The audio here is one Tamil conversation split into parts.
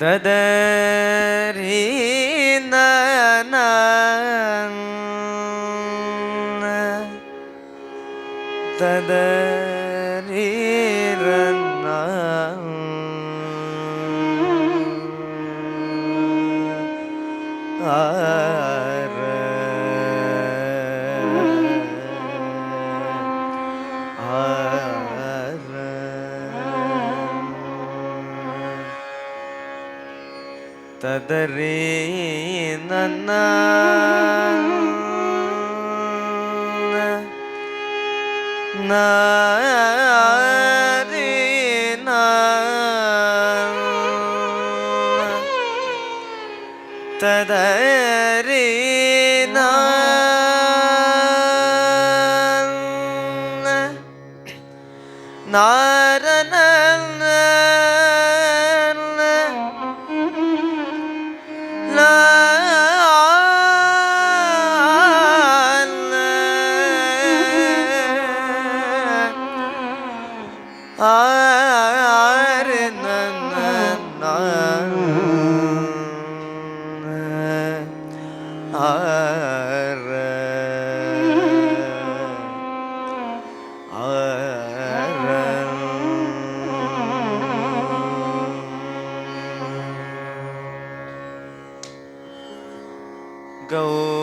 ತದರಿ ನನ ತದರಿ ರನ್ನ ಆರ ಆರ ತದರಿ ನನ್ನ ನಾರಿ ತದರಿ ನಾರನ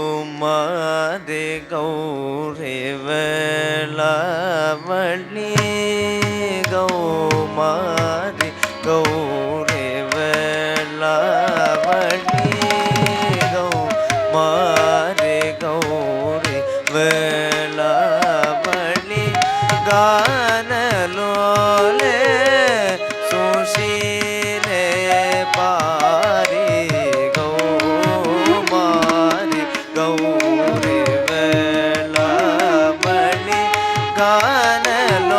ಗೌಮಾದೆ ಗೌರಿ ವೇಳಾವಳಿ ಗೌಮಾದೆ ಗೌರಿ ವೇಳಾವಳಿ ಗೌಮಾದೆ ಗೌರಿ ವೇಳಾವಳಿ ಗಾನಲೋಲೆ ಸುಶೀಲೆ ಪಾರಿ ಗೌರಿ ವೇಳಾವಳಿ ಗಾನಲೋಲೆ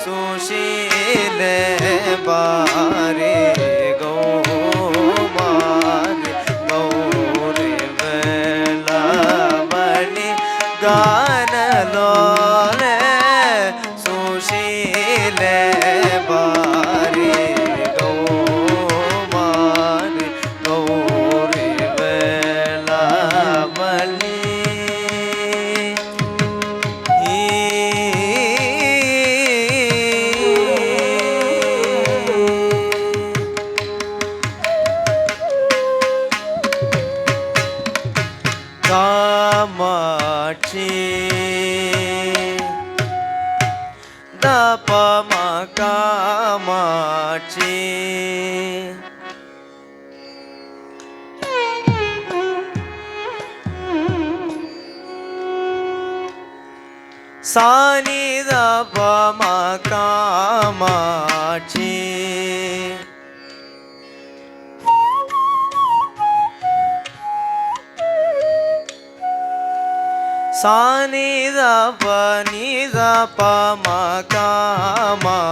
ಸುಶೀಲೆ ಬಾರಿ ಗೌಮಾರಿ ಗೌರಿ ವೇಳಾವಳಿ ಗಾನಲೋಲೆ ಸುಶೀಲೆ ಬಾರಿ ಗೌಮಾರಿ ಗೌರಿ ವೇಳಾವಳಿ ಕಾಮಾಕ್ಷಿ ದಪ ಮ ಕಾಮಾಕ್ಷಿ ಸಾನಿ ದಪ ಮ ಕಾಮಾಕ್ಷಿ ಸಾನಿ ದಪ ನಿ ದಪ ಮ ಕಾಮಾಕ್ಷಿ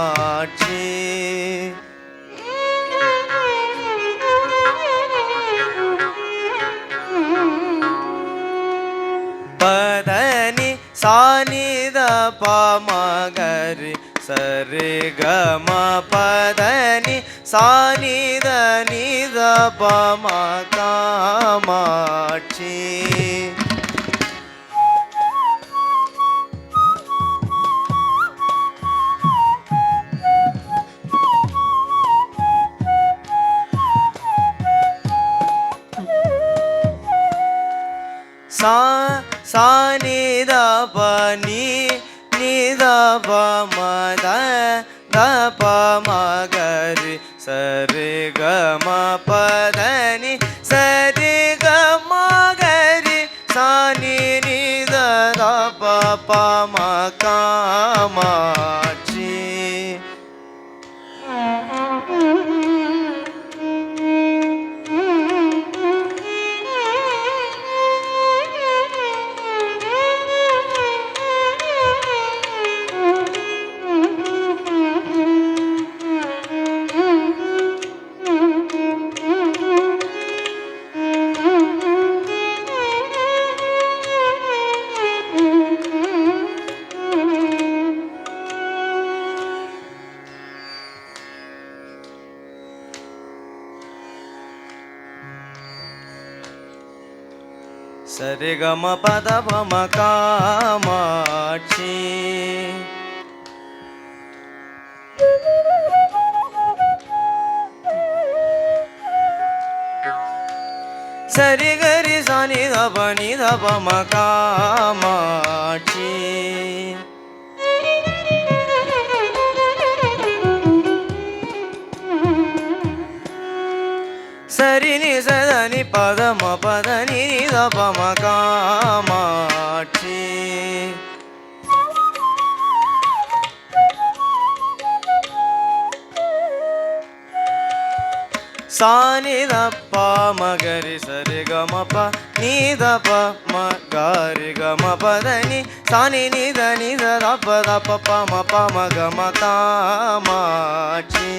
ಪದನಿ ಸಾನಿ ದಪ ಮ ಗರಿ ಸರಿ ಗ ಮ ಪದನಿ ಸಾನಿ ದ ನಿ ದಪ ಮ ಕಾಮಾಕ್ಷಿ ಸಾ ನಿ ದ ಪ ನಿ ನಿ ದ ಪ ಮ ದ ದ ಪ ಮ ಗರಿ ಸರಿ ಗ ಮ ಪ ದ ನಿ ಸರಿ ಗ ಮ ಗರಿ ಸಾ ನಿ ನಿ ದ ದ ಪ ಪ ಮ ಕಾಮಾಕ್ಷಿ சரிகம பதபம காமாட்சி சரி கரி சனி தப நி தபம காமாட்சி சரி நி சதனி பதம பதனி தபம காமாட்சி சானி தப்ப மகரி சரி கம ப நீ தப மகரி கம பதனி சானி நித நித தப்ப தப்ப பம பம கம காமாட்சி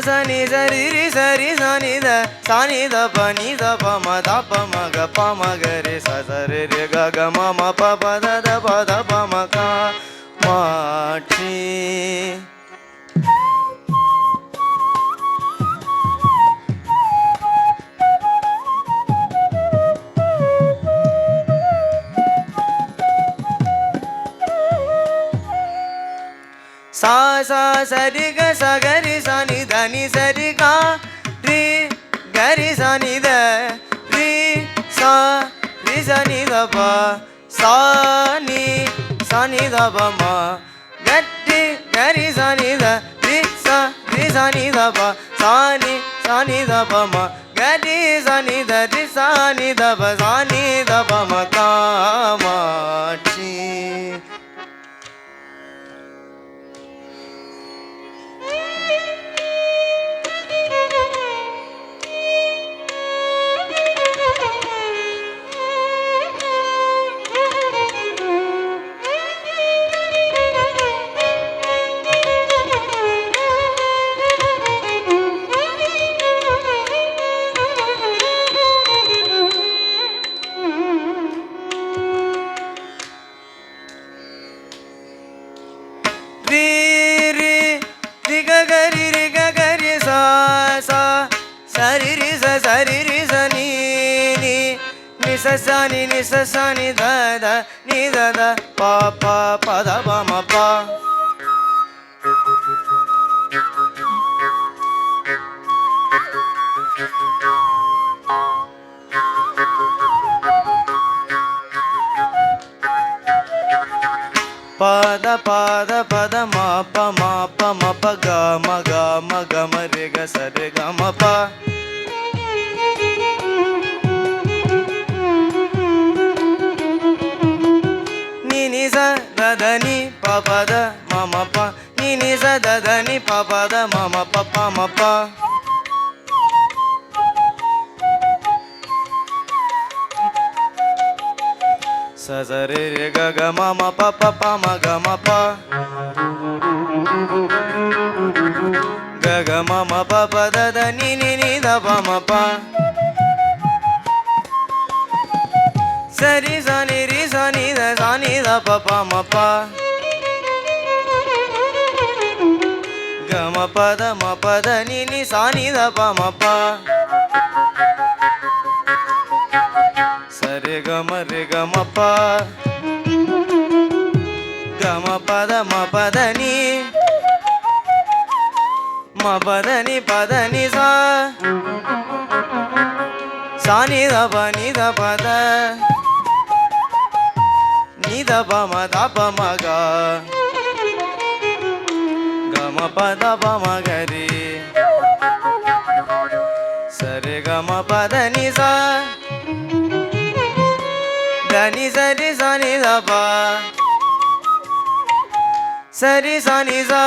சனி சரி சரி சனி த சனி த ப நி த ப ம த ப ம க ப ம க ரி ச ச ரி ரி க க ம ம ப ப த த ப த ப ம க மாட்சி சா சா சரி க ச கரி சனி த நி சரி க ரி கரி சனி த ரி சா ரி சனி த ப சா நி சனி த ப ம கட்டி கரி சனி த ரி சா ரி சனி த ப சா நி சனி த ப ம கரி சனி த ரி சனி த ப சனி த ப ம காமாட்சி சனி நி சனி த த நி த த ப ப ப த ப ம ப பத பத பத ம ப ம ப ம ப க ம க ம க ம ரி க ச ரி க ம ப ni sa da da ni pa pa da ma ma pa ni sa da da ni pa pa da ma ma pa pa ma pa sa sa re re ga ga ma ma pa pa pa ma ga ma pa ga ga ma ma pa pa da da ni da pa ma pa சரி சனி ரி சனி த சனி த ப ப ம ப க ம ப த ம ப த நி நி சனி த ப ம ப சரி க ம ரி க ம ப க ம ப த ம ப த நி ம ப த நி ப த நி சா சனி த ப நி த ப த ni da pa ma da pa ma ga ga ma pa da pa ma ga ri sa re ga ma pa da ni sa da ni sa ri sa ni da pa sa ri sa ni sa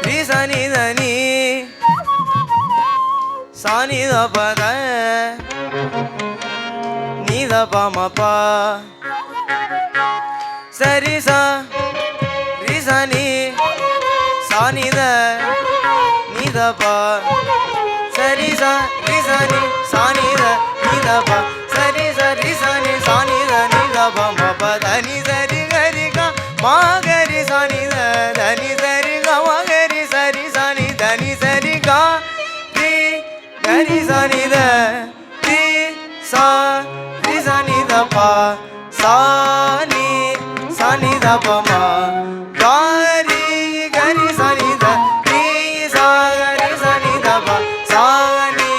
ri sa ni da ni sa ni da pa da ni da pa ma pa sa ri sa ni sa ni da ni da pa sa ri sa ni sa ni da த ப சரி சரி சனி சனி தனி த ப ம ப தனி சரி கரி க மா கரி சனி த தனி சரி க ம கரி சரி சனி தனி சரி க ரி கரி சனி த ரி சா ரி சனி த ப சா நீ சனி த ப ம காரி கரி சனி த ரி சா கரி சனி த ப சா நீ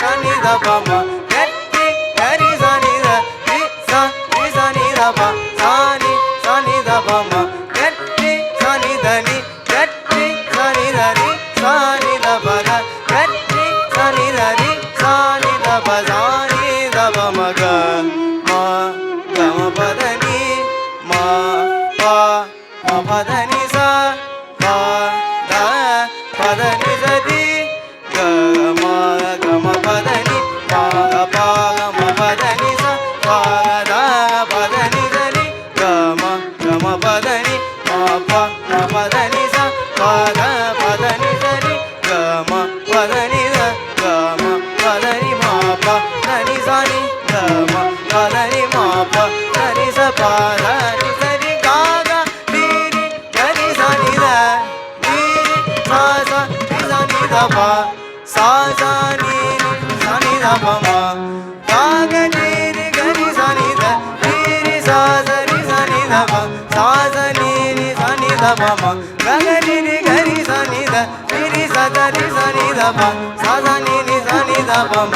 சனி த ப ம கரி கரி சனி த ரி சா ரி சனி த ப சா நீ சனி த ப ம கரி சனி த நீ கரி சனி த ரி சா நீ த ப த கரி சனி த ரி சா நீ த ப சா நீ த ப ம க ம க ம ப த நீ ம ப ம ப த நீ சா ப த ப த நீ த ரி க ம ப த நீ ம ப ம ப த நீ சா ப த ப த நீ த ரி க ம ப த நீ ம ப ம ப த நீ சா ப த ப த நீ த ரி க ம ப த நீ த க ம ப த நீ ம ப த நீ சா நீ க ம ப த நீ ம ப த நீ ச ப த நீ த ரி க க ரி ரி க ரி சா நீ த ரி ரி சா சா ரி சா நீ த ப சா சா நீ சா நீ த ப ம க க ரி ரி க ரி சா நீ த ரி ரி சா சா ரி சா நீ த ப சா சா நீ ரி சா நீ த ப ம க க ரி ரி க ரி சா நீ த ரி ரி சா சா ரி சா நீ த ப சா சா நீ ரி சா நீ த ப ம